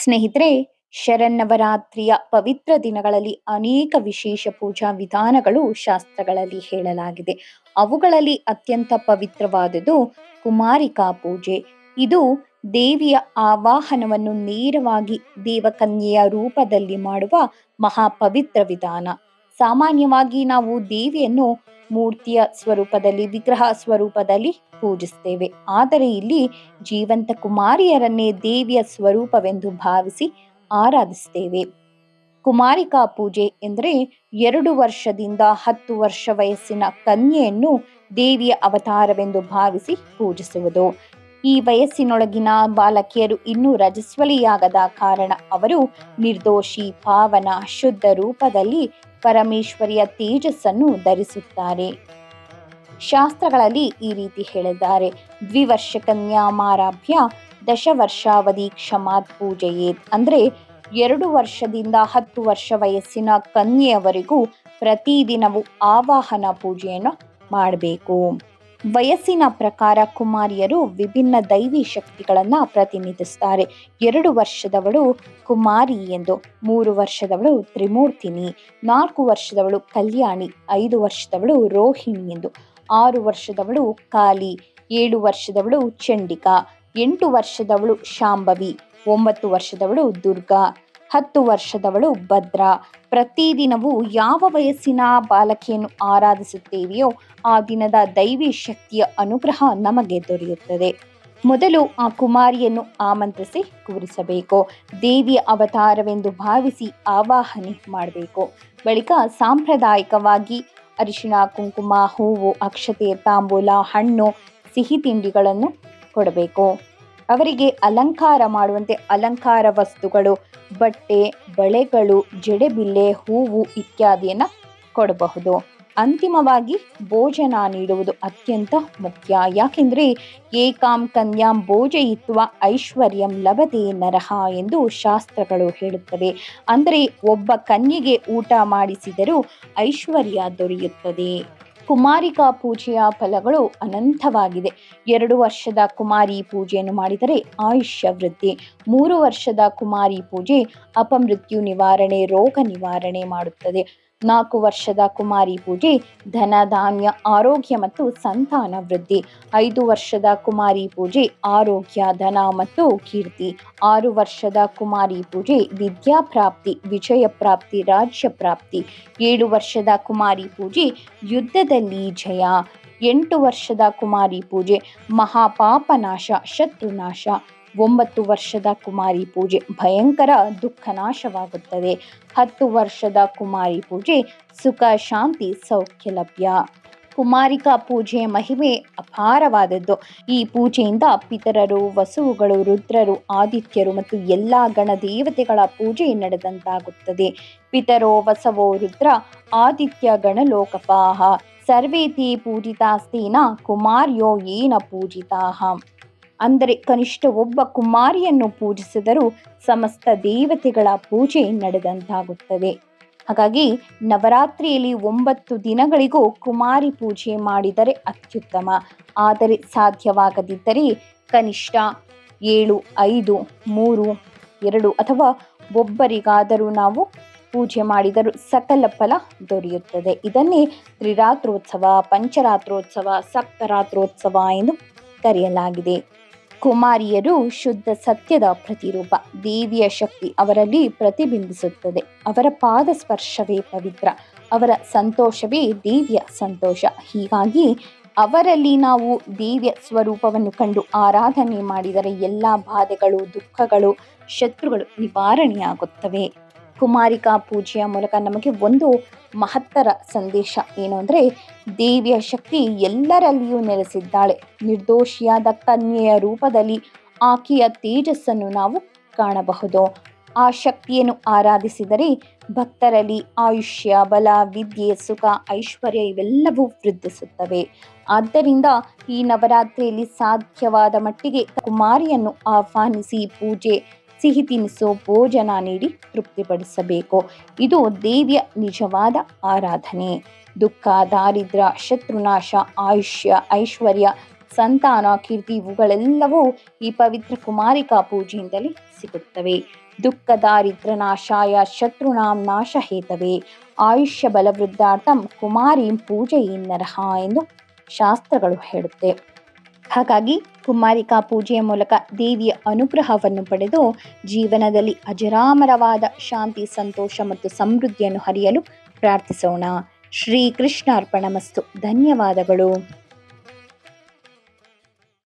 ಸ್ನೇಹಿತರೆ, ಶರನ್ನವರಾತ್ರಿಯ ಪವಿತ್ರ ದಿನಗಳಲ್ಲಿ ಅನೇಕ ವಿಶೇಷ ಪೂಜಾ ವಿಧಾನಗಳು ಶಾಸ್ತ್ರಗಳಲ್ಲಿ ಹೇಳಲಾಗಿದೆ. ಅವುಗಳಲ್ಲಿ ಅತ್ಯಂತ ಪವಿತ್ರವಾದುದು ಕುಮಾರಿಕಾ ಪೂಜೆ. ಇದು ದೇವಿಯ ಆವಾಹನವನ್ನು ನೇರವಾಗಿ ದೇವಕನ್ಯೆಯ ರೂಪದಲ್ಲಿ ಮಾಡುವ ಮಹಾಪವಿತ್ರ ವಿಧಾನ. ಸಾಮಾನ್ಯವಾಗಿ ನಾವು ದೇವಿಯನ್ನು ಮೂರ್ತಿಯ ಸ್ವರೂಪದಲ್ಲಿ, ವಿಗ್ರಹ ಸ್ವರೂಪದಲ್ಲಿ ಪೂಜಿಸ್ತೇವೆ. ಆದರೆ ಇಲ್ಲಿ ಜೀವಂತ ಕುಮಾರಿಯರನ್ನೇ ದೇವಿಯ ಸ್ವರೂಪವೆಂದು ಭಾವಿಸಿ ಆರಾಧಿಸ್ತೇವೆ. ಕುಮಾರಿಕಾ ಪೂಜೆ ಎಂದರೆ 2 ವರ್ಷದಿಂದ 10 ವರ್ಷ ವಯಸ್ಸಿನ ಕನ್ಯೆಯನ್ನು ದೇವಿಯ ಅವತಾರವೆಂದು ಭಾವಿಸಿ ಪೂಜಿಸುವುದು. ಈ ವಯಸ್ಸಿನೊಳಗಿನ ಬಾಲಕಿಯರು ಇನ್ನೂ ರಜಸ್ವಲಿಯಾಗದ ಕಾರಣ ಅವರು ನಿರ್ದೋಷಿ, ಪಾವನ, ಶುದ್ಧ ರೂಪದಲ್ಲಿ ಪರಮೇಶ್ವರಿಯ ತೇಜಸ್ಸನ್ನು ಧರಿಸುತ್ತಾರೆ. ಶಾಸ್ತ್ರಗಳಲ್ಲಿ ಈ ರೀತಿ ಹೇಳಿದ್ದಾರೆ: ದ್ವಿವರ್ಷ ಕನ್ಯಾಮಾರಾಭ್ಯ ದಶವರ್ಷಾವಧಿ ಕ್ಷಮಾತ್ ಪೂಜೆಯೇತ್. ಅಂದರೆ 2 ವರ್ಷದಿಂದ 10 ವರ್ಷ ವಯಸ್ಸಿನ ಕನ್ಯೆಯವರೆಗೂ ಪ್ರತಿದಿನವೂ ಆವಾಹನ ಪೂಜೆಯನ್ನು ಮಾಡಬೇಕು. ವಯಸ್ಸಿನ ಪ್ರಕಾರ ಕುಮಾರಿಯರು ವಿಭಿನ್ನ ದೈವಿ ಶಕ್ತಿಗಳನ್ನು ಪ್ರತಿನಿಧಿಸುತ್ತಾರೆ. 2 ವರ್ಷದವಳು ಕುಮಾರಿ ಎಂದು, 3 ವರ್ಷದವಳು ತ್ರಿಮೂರ್ತಿನಿ, 4 ವರ್ಷದವಳು ಕಲ್ಯಾಣಿ, 5 ವರ್ಷದವಳು ರೋಹಿಣಿ ಎಂದು, 6 ವರ್ಷದವಳು ಕಾಳಿ, 7 ವರ್ಷದವಳು ಚಂಡಿಕಾ, 8 ವರ್ಷದವಳು ಶಾಂಭವಿ, 9 ವರ್ಷದವಳು ದುರ್ಗಾ, 10 ವರ್ಷದವಳು ಭದ್ರ. ಪ್ರತಿದಿನವೂ ಯಾವ ವಯಸ್ಸಿನ ಬಾಲಕಿಯನ್ನು ಆರಾಧಿಸುತ್ತೇವೆಯೋ ಆ ದಿನದ ದೈವಿ ಶಕ್ತಿಯ ಅನುಗ್ರಹ ನಮಗೆ ದೊರೆಯುತ್ತದೆ. ಮೊದಲು ಆ ಕುಮಾರಿಯನ್ನು ಆಮಂತ್ರಿಸಿ ಕೂರಿಸಬೇಕು. ದೇವಿಯ ಅವತಾರವೆಂದು ಭಾವಿಸಿ ಆವಾಹನೆ ಮಾಡಬೇಕು. ಬಳಿಕ ಸಾಂಪ್ರದಾಯಿಕವಾಗಿ ಅರಿಶಿಣ, ಕುಂಕುಮ, ಹೂವು, ಅಕ್ಷತೆ, ತಾಂಬೂಲ, ಹಣ್ಣು, ಸಿಹಿ ತಿಂಡಿಗಳನ್ನು ಕೊಡಬೇಕು. ಅವರಿಗೆ ಅಲಂಕಾರ ಮಾಡುವಂತೆ ಅಲಂಕಾರ ವಸ್ತುಗಳು, ಬಟ್ಟೆ, ಬಳೆಗಳು, ಜಡೆಬಿಲ್ಲೆ, ಹೂವು ಇತ್ಯಾದಿಯನ್ನು ಕೊಡಬಹುದು. ಅಂತಿಮವಾಗಿ ಭೋಜನ ನೀಡುವುದು ಅತ್ಯಂತ ಮುಖ್ಯ. ಯಾಕೆಂದರೆ ಏಕಾಂ ಕನ್ಯಾಂ ಭೋಜಯಿತ್ವ ಐಶ್ವರ್ಯಂ ಲಭತೆ ನರಹ ಎಂದು ಶಾಸ್ತ್ರಗಳು ಹೇಳುತ್ತವೆ. ಅಂದರೆ ಒಬ್ಬ ಕನ್ಯೆಗೆ ಊಟ ಮಾಡಿಸಿದರೂ ಐಶ್ವರ್ಯ ದೊರೆಯುತ್ತದೆ. ಕುಮಾರಿಕಾ ಪೂಜೆಯ ಫಲಗಳು ಅನಂತವಾಗಿದೆ. 2 ವರ್ಷದ ಕುಮಾರಿ ಪೂಜೆಯನ್ನು ಮಾಡಿದರೆ ಆಯುಷ್ಯ ವೃದ್ಧಿ. 3 ವರ್ಷದ ಕುಮಾರಿ ಪೂಜೆ ಅಪಮೃತ್ಯು ನಿವಾರಣೆ, ರೋಗ ನಿವಾರಣೆ ಮಾಡುತ್ತದೆ. 4 ವರ್ಷದ ಕುಮಾರಿ ಪೂಜೆ ಧನ, ಧಾನ್ಯ, ಆರೋಗ್ಯ ಮತ್ತು ಸಂತಾನ ವೃದ್ಧಿ. 5 ವರ್ಷದ ಕುಮಾರಿ ಪೂಜೆ ಆರೋಗ್ಯ, ಧನ ಮತ್ತು ಕೀರ್ತಿ. 6 ವರ್ಷದ ಕುಮಾರಿ ಪೂಜೆ ವಿದ್ಯಾಪ್ರಾಪ್ತಿ, ವಿಜಯ ಪ್ರಾಪ್ತಿ, ರಾಜ್ಯ ಪ್ರಾಪ್ತಿ. 7 ವರ್ಷದ ಕುಮಾರಿ ಪೂಜೆ ಯುದ್ಧದಲ್ಲಿ ಜಯ. 8 ವರ್ಷದ ಕುಮಾರಿ ಪೂಜೆ ಮಹಾಪಾಪನಾಶ, ಶತ್ರುನಾಶ. 9 ವರ್ಷದ ಕುಮಾರಿ ಪೂಜೆ ಭಯಂಕರ ದುಃಖ ನಾಶವಾಗುತ್ತದೆ. 10 ವರ್ಷದ ಕುಮಾರಿ ಪೂಜೆ ಸುಖ, ಶಾಂತಿ, ಸೌಖ್ಯ ಲಭ್ಯ. ಕುಮಾರಿಕಾ ಪೂಜೆಯ ಮಹಿಮೆ ಅಪಾರವಾದದ್ದು. ಈ ಪೂಜೆಯಿಂದ ಪಿತರರು, ವಸುಗಳು, ರುದ್ರರು, ಆದಿತ್ಯರು ಮತ್ತು ಎಲ್ಲ ಗಣದೇವತೆಗಳ ಪೂಜೆ ನಡೆದಂತಾಗುತ್ತದೆ. ಪಿತರೋ ವಸವೋ ರುದ್ರ ಆದಿತ್ಯ ಗಣಲೋಕಪಾಹ ಸರ್ವೇತಿ ಪೂಜಿತಾಸ್ತೇನ ಕುಮಾರ್ಯೋ ಯೇನ ಪೂಜಿತಾಹ. ಅಂದರೆ ಕನಿಷ್ಠ ಒಬ್ಬ ಕುಮಾರಿಯನ್ನು ಪೂಜಿಸಿದರೂ ಸಮಸ್ತ ದೇವತೆಗಳ ಪೂಜೆ ನಡೆದಂತಾಗುತ್ತದೆ. ಹಾಗಾಗಿ ನವರಾತ್ರಿಯಲ್ಲಿ 9 ದಿನಗಳಿಗೂ ಕುಮಾರಿ ಪೂಜೆ ಮಾಡಿದರೆ ಅತ್ಯುತ್ತಮ. ಆದರೆ ಸಾಧ್ಯವಾಗದಿದ್ದರೆ ಕನಿಷ್ಠ 7, 5, 3, 2 ಅಥವಾ ಒಬ್ಬರಿಗಾದರೂ ನಾವು ಪೂಜೆ ಮಾಡಿದರೂ ಸಕಲ ಫಲ ದೊರೆಯುತ್ತದೆ. ಇದನ್ನೇ ತ್ರಿರಾತ್ರೋತ್ಸವ, ಪಂಚರಾತ್ರೋತ್ಸವ, ಸಪ್ತರಾತ್ರೋತ್ಸವ ಎಂದು ಕರೆಯಲಾಗಿದೆ. ಕುಮಾರಿಯರು ಶುದ್ಧ ಸತ್ಯದ ಪ್ರತಿರೂಪ. ದೇವಿಯ ಶಕ್ತಿ ಅವರಲ್ಲಿ ಪ್ರತಿಬಿಂಬಿಸುತ್ತದೆ. ಅವರ ಪಾದ ಸ್ಪರ್ಶವೇ ಪವಿತ್ರ, ಅವರ ಸಂತೋಷವೇ ದೇವಿಯ ಸಂತೋಷ. ಹೀಗಾಗಿ ಅವರಲ್ಲಿ ನಾವು ದೇವಿಯ ಸ್ವರೂಪವನ್ನು ಕಂಡು ಆರಾಧನೆ ಮಾಡಿದರೆ ಎಲ್ಲ ಬಾಧೆಗಳು, ದುಃಖಗಳು, ಶತ್ರುಗಳು ನಿವಾರಣೆಯಾಗುತ್ತವೆ. ಕುಮಾರಿಕಾ ಪೂಜೆಯ ಮೂಲಕ ನಮಗೆ ಒಂದು ಮಹತ್ತರ ಸಂದೇಶ ಏನು ಅಂದರೆ, ದೇವಿಯ ಶಕ್ತಿ ಎಲ್ಲರಲ್ಲಿಯೂ ನೆಲೆಸಿದ್ದಾಳೆ. ನಿರ್ದೋಷಿಯಾದ ಕನ್ಯೆಯ ರೂಪದಲ್ಲಿ ಆಕೆಯ ತೇಜಸ್ಸನ್ನು ನಾವು ಕಾಣಬಹುದು. ಆ ಶಕ್ತಿಯನ್ನು ಆರಾಧಿಸಿದರೆ ಭಕ್ತರಲ್ಲಿ ಆಯುಷ್ಯ, ಬಲ, ವಿದ್ಯೆ, ಸುಖ, ಐಶ್ವರ್ಯ ಇವೆಲ್ಲವೂ ವೃದ್ಧಿಸುತ್ತವೆ. ಆದ್ದರಿಂದ ಈ ನವರಾತ್ರಿಯಲ್ಲಿ ಸಾಧ್ಯವಾದ ಮಟ್ಟಿಗೆ ಕುಮಾರಿಯನ್ನು ಆಹ್ವಾನಿಸಿ ಪೂಜೆ, ಸಿಹಿ ತಿನಿಸು, ಭೋಜನ ನೀಡಿ ತೃಪ್ತಿಪಡಿಸಬೇಕು. ಇದು ದೇವಿಯ ನಿಜವಾದ ಆರಾಧನೆ. ದುಃಖ, ದಾರಿದ್ರ್ಯ, ಶತ್ರುನಾಶ, ಆಯುಷ್ಯ, ಐಶ್ವರ್ಯ, ಸಂತಾನ, ಕೀರ್ತಿ ಇವುಗಳೆಲ್ಲವೂ ಈ ಪವಿತ್ರ ಕುಮಾರಿಕಾ ಪೂಜೆಯಿಂದಲೇ ಸಿಗುತ್ತವೆ. ದುಃಖ ದಾರಿದ್ರ ನಾಶಾಯ ಶತ್ರುಣಾಂ ನಾಶ ಹೇತವೇ ಆಯುಷ್ಯ ಬಲವೃದ್ಧಾರ್ಥಂ ಕುಮಾರೀಂ ಪೂಜೆಯಿನ್ನರಹ ಎಂದು ಶಾಸ್ತ್ರಗಳು ಹೇಳುತ್ತೆ. ಹಾಗಾಗಿ ಕುಮಾರಿಕಾ ಪೂಜೆಯ ಮೂಲಕ ದೇವಿಯ ಅನುಗ್ರಹವನ್ನು ಪಡೆದು ಜೀವನದಲ್ಲಿ ಅಜರಾಮರವಾದ ಶಾಂತಿ, ಸಂತೋಷ ಮತ್ತು ಸಮೃದ್ಧಿಯನ್ನು ಹರಿಯಲು ಪ್ರಾರ್ಥಿಸೋಣ. ಶ್ರೀ ಕೃಷ್ಣ ಅರ್ಪಣಮಸ್ತು. ಧನ್ಯವಾದಗಳು.